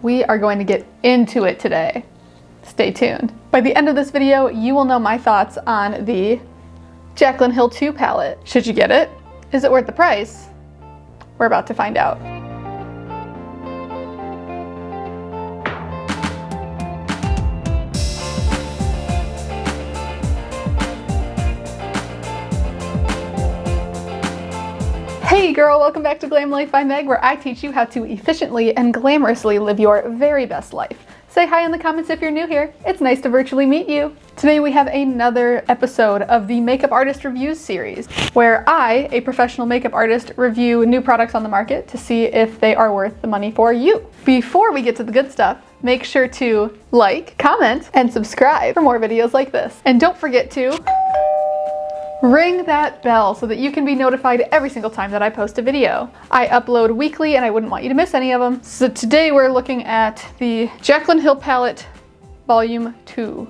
we are going to get into it today. Stay tuned. By the end of this video, you will know my thoughts on the Jaclyn Hill 2 palette. Should you get it? Is it worth the price? We're about to find out. Hey girl, welcome back to Glam Life by Meg, where I teach you how to efficiently and glamorously live your very best life. Say hi in the comments if you're new here. It's nice to virtually meet you. Today we have another episode of the Makeup Artist Reviews series, where I, a professional makeup artist, review new products on the market to see if they are worth the money for you. Before we get to the good stuff, make sure to like, comment, and subscribe for more videos like this. And don't forget to ring that bell so that you can be notified every single time that I post a video. I upload weekly and I wouldn't want you to miss any of them. So today we're looking at the Jaclyn Hill Palette Volume 2.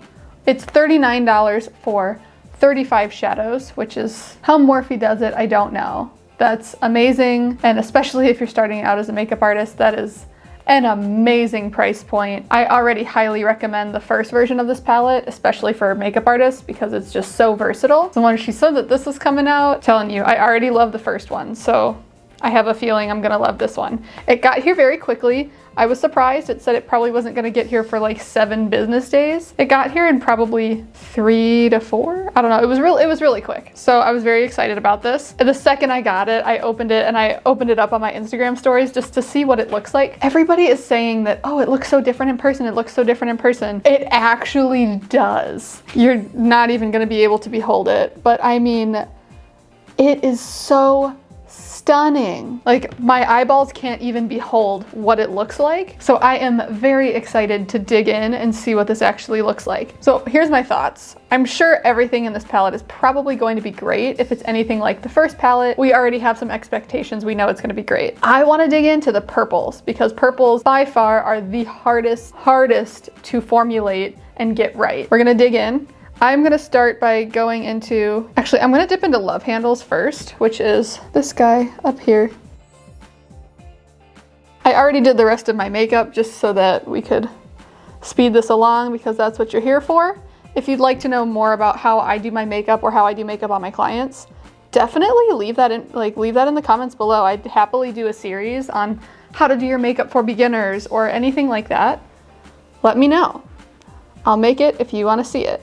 It's $39 for 35 shadows, which is how Morphe does it, I don't know. That's amazing, and especially if you're starting out as a makeup artist, that is an amazing price point. I already highly recommend the first version of this palette, especially for makeup artists, because it's just so versatile. So when she said that this was coming out, I'm telling you, I already love the first one, so I have a feeling I'm gonna love this one. It got here very quickly. I was surprised. It said it probably wasn't gonna get here for like 7 business days. It got here in probably 3 to 4. I don't know, it was really quick. So I was very excited about this. The second I got it, I opened it up on my Instagram stories just to see what it looks like. Everybody is saying that, oh, it looks so different in person. It looks so different in person. It actually does. You're not even gonna be able to behold it, but I mean, it is so stunning. Like, my eyeballs can't even behold what it looks like. So I am very excited to dig in and see what this actually looks like. So here's my thoughts. I'm sure everything in this palette is probably going to be great. If it's anything like the first palette, we already have some expectations. We know it's going to be great. I want to dig into the purples, because purples by far are the hardest to formulate and get right. We're going to dig in. I'm gonna start by going into, actually I'm gonna dip into Love Handles first, which is this guy up here. I already did the rest of my makeup just so that we could speed this along, because that's what you're here for. If you'd like to know more about how I do my makeup or how I do makeup on my clients, definitely leave that in the comments below. I'd happily do a series on how to do your makeup for beginners or anything like that. Let me know. I'll make it if you wanna see it.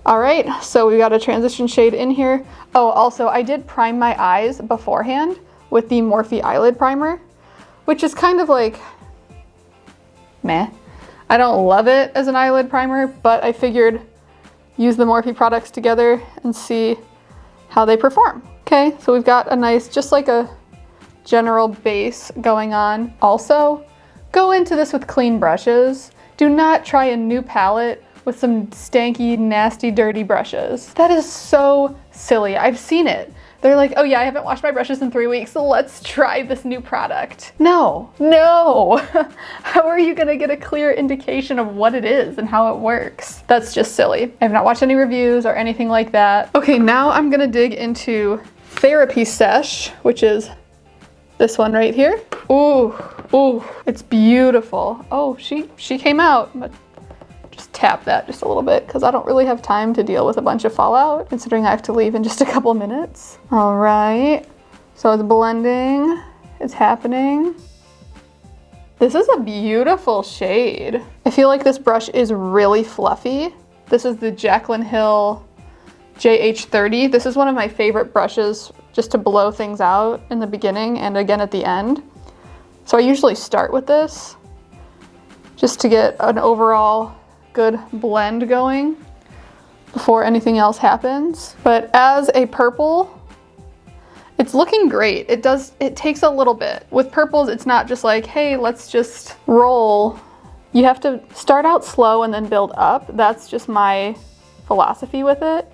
All right, so we got a transition shade in here. Oh, also I did prime my eyes beforehand with the Morphe eyelid primer, which is kind of like, meh. I don't love it as an eyelid primer, but I figured use the Morphe products together and see how they perform. Okay, so we've got a nice, just like a general base going on. Also, go into this with clean brushes. Do not try a new palette with some stanky, nasty, dirty brushes. That is so silly. I've seen it. They're like, oh yeah, I haven't washed my brushes in 3 weeks, so let's try this new product. No. How are you gonna get a clear indication of what it is and how it works? That's just silly. I have not watched any reviews or anything like that. Okay, now I'm gonna dig into Therapy Sesh, which is this one right here. Ooh, it's beautiful. Oh, she came out, but just tap that just a little bit, because I don't really have time to deal with a bunch of fallout, considering I have to leave in just a couple minutes. All right, so it's blending, it's happening. This is a beautiful shade. I feel like this brush is really fluffy. This is the Jaclyn Hill JH30. This is one of my favorite brushes just to blow things out in the beginning and again at the end. So I usually start with this just to get an overall good blend going before anything else happens. But as a purple, it's looking great. It takes a little bit. With purples, it's not just like, hey, let's just roll. You have to start out slow and then build up. That's just my philosophy with it.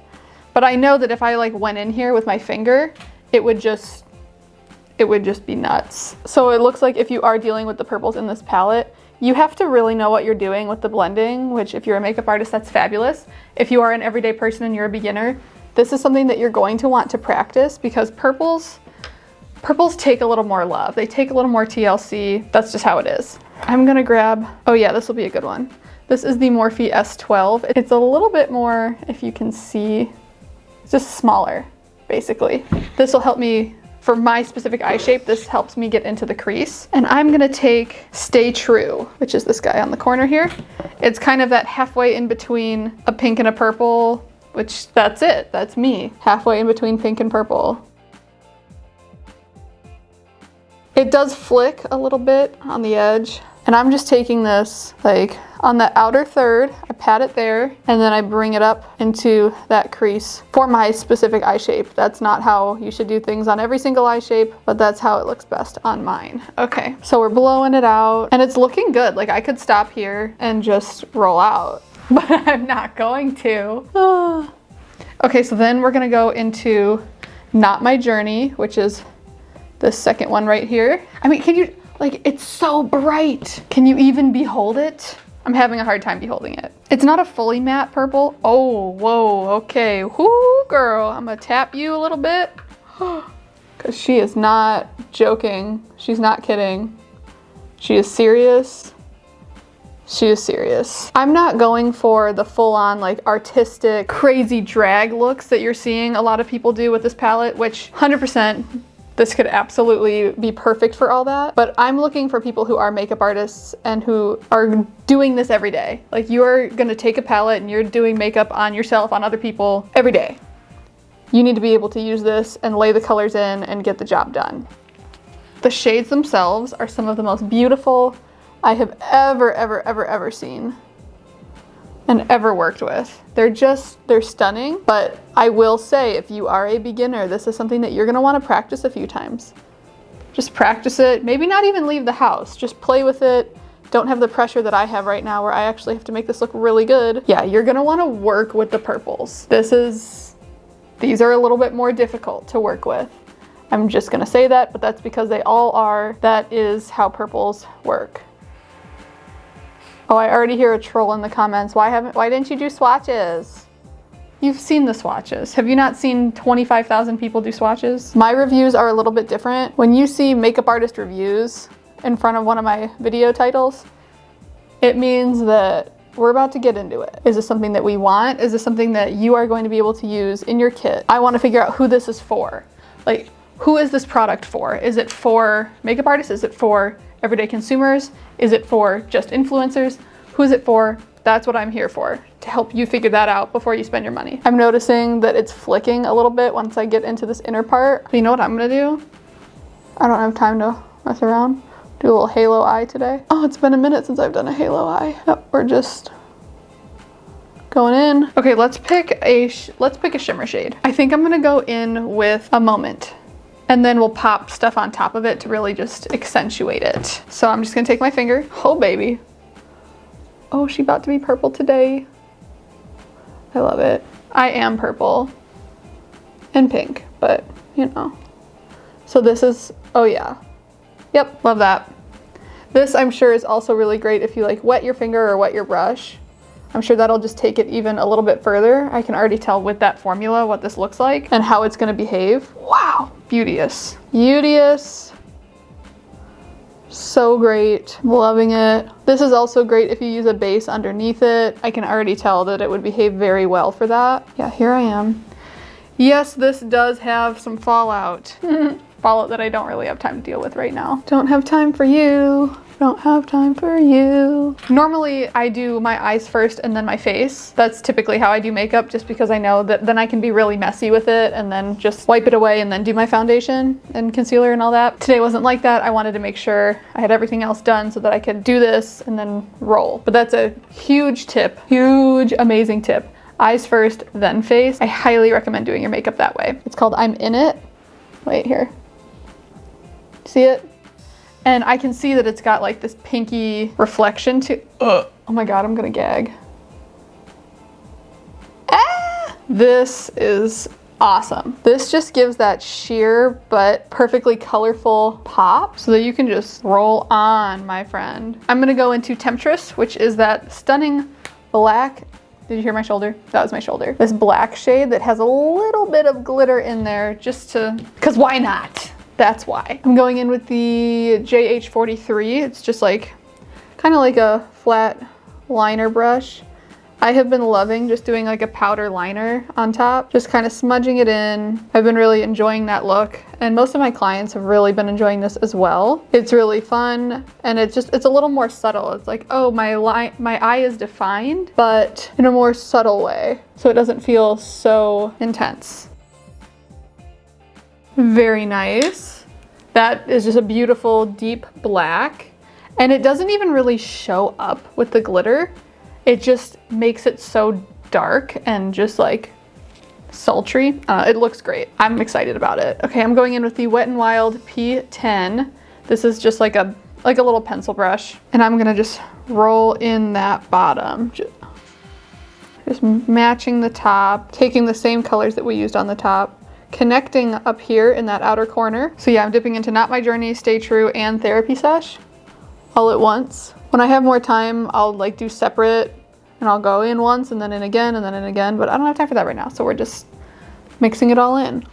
But I know that if I like went in here with my finger, it would just be nuts. So it looks like if you are dealing with the purples in this palette, you have to really know what you're doing with the blending, which if you're a makeup artist, that's fabulous. If you are an everyday person and you're a beginner, this is something that you're going to want to practice, because purples take a little more love. They take a little more TLC. That's just how it is. I'm gonna grab, oh yeah, this will be a good one. This is the Morphe S12. It's a little bit more, if you can see, it's just smaller, basically. This will help me, for my specific eye shape, this helps me get into the crease. And I'm gonna take Stay True, which is this guy on the corner here. It's kind of that halfway in between a pink and a purple, which that's it, that's me. Halfway in between pink and purple. It does flick a little bit on the edge. And I'm just taking this like on the outer third, I pat it there, and then I bring it up into that crease for my specific eye shape. That's not how you should do things on every single eye shape, but that's how it looks best on mine. Okay, so we're blowing it out and it's looking good. Like I could stop here and just roll out, but I'm not going to. Okay, so then we're gonna go into Not My Journey, which is the second one right here. I mean, can you, like, it's so bright. Can you even behold it? I'm having a hard time beholding it. It's not a fully matte purple. Oh, whoa, okay. Whoo, girl, I'm gonna tap you a little bit. Because she is not joking. She's not kidding. She is serious. She is serious. I'm not going for the full-on, like, artistic, crazy drag looks that you're seeing a lot of people do with this palette, which 100%, this could absolutely be perfect for all that. But I'm looking for people who are makeup artists and who are doing this every day. Like you're gonna take a palette and you're doing makeup on yourself, on other people every day. You need to be able to use this and lay the colors in and get the job done. The shades themselves are some of the most beautiful I have ever seen and ever worked with. They're stunning, but I will say if you are a beginner, this is something that you're gonna wanna practice a few times. Just practice it, maybe not even leave the house, just play with it. Don't have the pressure that I have right now where I actually have to make this look really good. Yeah, you're gonna wanna work with the purples. These are a little bit more difficult to work with. I'm just gonna say that, but that's because they all are. That is how purples work. Oh, I already hear a troll in the comments. Why didn't you do swatches? You've seen the swatches. Have you not seen 25,000 people do swatches? My reviews are a little bit different. When you see makeup artist reviews in front of one of my video titles, it means that we're about to get into it. Is this something that we want? Is this something that you are going to be able to use in your kit? I want to figure out who this is for. Like, who is this product for? Is it for makeup artists? Is it for everyday consumers? Is it for just influencers? Who is it for? That's what I'm here for, to help you figure that out before you spend your money. I'm noticing that it's flicking a little bit once I get into this inner part. But you know what I'm gonna do? I don't have time to mess around. Do a little halo eye today. Oh, it's been a minute since I've done a halo eye. Yep, we're just going in. Okay, let's pick a shimmer shade. I think I'm gonna go in with A Moment. And then we'll pop stuff on top of it to really just accentuate it. So I'm just gonna take my finger. Oh, baby. Oh, she about to be purple today. I love it. I am purple and pink, but you know. So this is, oh yeah. Yep, love that. This I'm sure is also really great if you like wet your finger or wet your brush. I'm sure that'll just take it even a little bit further. I can already tell with that formula what this looks like and how it's gonna behave. Wow, beauteous. Beauteous. So great, loving it. This is also great if you use a base underneath it. I can already tell that it would behave very well for that. Yeah, here I am. Yes, this does have some fallout. Fallout that I don't really have time to deal with right now. Don't have time for you. Don't have time for you. Normally I do my eyes first and then my face. That's typically how I do makeup, just because I know that then I can be really messy with it and then just wipe it away and then do my foundation and concealer and all that. Today wasn't like that. I wanted to make sure I had everything else done so that I could do this and then roll. But that's a huge tip, huge, amazing tip. Eyes first, then face. I highly recommend doing your makeup that way. It's called I'm In It. Wait, here. See it? And I can see that it's got like this pinky reflection to, oh my God, I'm gonna gag. Ah! This is awesome. This just gives that sheer but perfectly colorful pop so that you can just roll on, my friend. I'm gonna go into Temptress, which is that stunning black. Did you hear my shoulder? That was my shoulder. This black shade that has a little bit of glitter in there just to, because why not? That's why. I'm going in with the JH43. It's just like kind of like a flat liner brush. I have been loving just doing like a powder liner on top, just kind of smudging it in. I've been really enjoying that look, and most of my clients have really been enjoying this as well. It's really fun, and it's a little more subtle. It's like, oh, my eye is defined, but in a more subtle way, so it doesn't feel so intense. Very nice. That is just a beautiful deep black, and it doesn't even really show up with the glitter. It just makes it so dark and just like sultry. It looks great. I'm excited about it. Okay, I'm going in with the Wet n Wild P10. This is just like a little pencil brush, and I'm gonna just roll in that bottom. Just matching the top, taking the same colors that we used on the top, connecting up here in that outer corner. So yeah, I'm dipping into Not My Journey, Stay True, and Therapy Sesh all at once. When I have more time, I'll like do separate, and I'll go in once and then in again and then in again, but I don't have time for that right now, so we're just mixing it all in.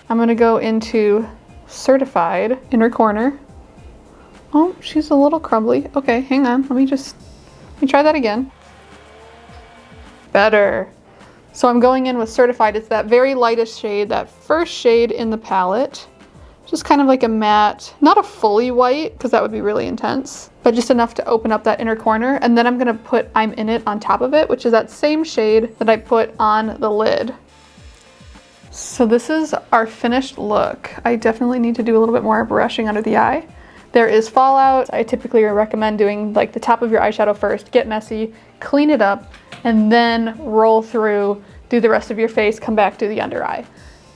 I'm gonna go into Certified, inner corner. Oh, she's a little crumbly. Okay, hang on, let me try that again. Better. So I'm going in with Certified. It's that very lightest shade, that first shade in the palette. Just kind of like a matte, not a fully white, because that would be really intense, but just enough to open up that inner corner. And then I'm gonna put I'm In It on top of it, which is that same shade that I put on the lid. So this is our finished look. I definitely need to do a little bit more brushing under the eye. There is fallout. I typically recommend doing like the top of your eyeshadow first, get messy, clean it up, and then roll through, do the rest of your face, come back, do the under eye.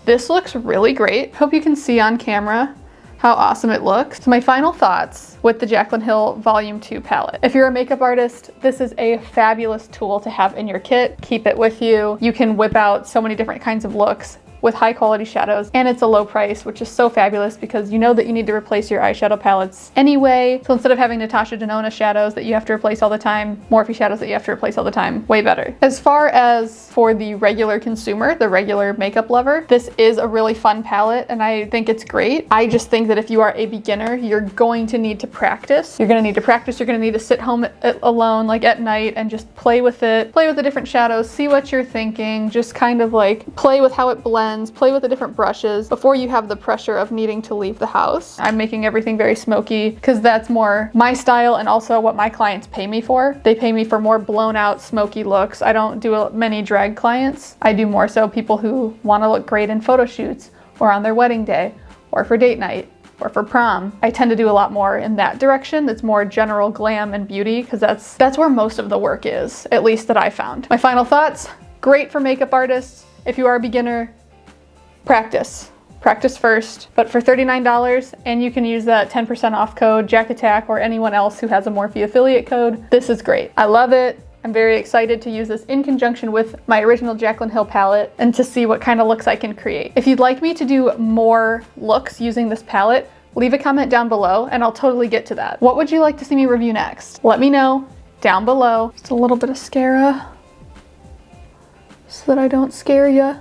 This looks really great. Hope you can see on camera how awesome it looks. So my final thoughts with the Jaclyn Hill Volume 2 palette. If you're a makeup artist, this is a fabulous tool to have in your kit. Keep it with you. You can whip out so many different kinds of looks with high quality shadows, and it's a low price, which is so fabulous because you know that you need to replace your eyeshadow palettes anyway. So instead of having Natasha Denona shadows that you have to replace all the time, Morphe shadows that you have to replace all the time, way better. As far as for the regular consumer, the regular makeup lover, this is a really fun palette and I think it's great. I just think that if you are a beginner, you're going to need to practice. You're gonna need to practice, you're gonna need to sit home alone like at night and just play with it, play with the different shadows, see what you're thinking, just kind of like play with how it blends, play with the different brushes before you have the pressure of needing to leave the house. I'm making everything very smoky because that's more my style and also what my clients pay me for. They pay me for more blown out smoky looks. I don't do many drag clients. I do more so people who want to look great in photo shoots or on their wedding day or for date night or for prom. I tend to do a lot more in that direction. That's more general glam and beauty because that's where most of the work is, at least that I found. My final thoughts, great for makeup artists. If you are a beginner, practice first, but for $39, and you can use that 10% off code Jack Attack or anyone else who has a Morphe affiliate code. This is great. I love it. I'm very excited to use this in conjunction with my original Jaclyn Hill palette and to see what kind of looks I can create. If you'd like me to do more looks using this palette, leave a comment down below and I'll totally get to that. What would you like to see me review next? Let me know down below. Just a little bit of mascara so that I don't scare ya.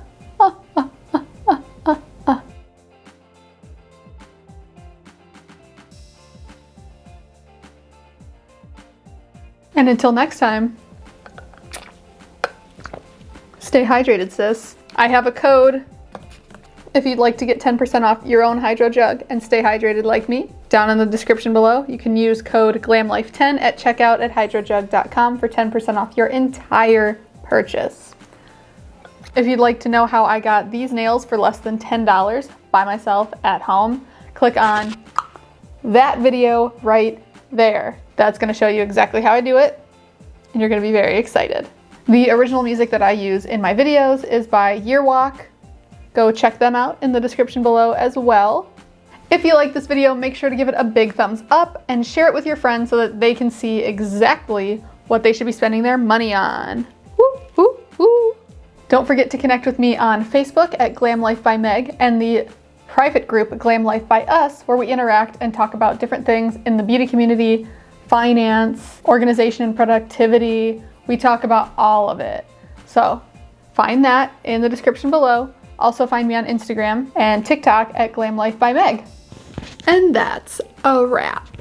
And until next time, stay hydrated, sis. I have a code if you'd like to get 10% off your own hydro jug and stay hydrated like me. Down in the description below, you can use code GLAMLIFE10 at checkout at hydrojug.com for 10% off your entire purchase. If you'd like to know how I got these nails for less than $10 by myself at home, click on that video right there. That's going to show you exactly how I do it, and you're going to be very excited. The original music that I use in my videos is by Yearwalk. Go check them out in the description below as well. If you like this video, make sure to give it a big thumbs up and share it with your friends so that they can see exactly what they should be spending their money on. Woo, woo, woo. Don't forget to connect with me on Facebook at Glam Life by Meg and the private group Glam Life by Us, where we interact and talk about different things in the beauty community, finance, organization and productivity. We talk about all of it. So find that in the description below. Also find me on Instagram and TikTok at Glam Life by Meg. And that's a wrap.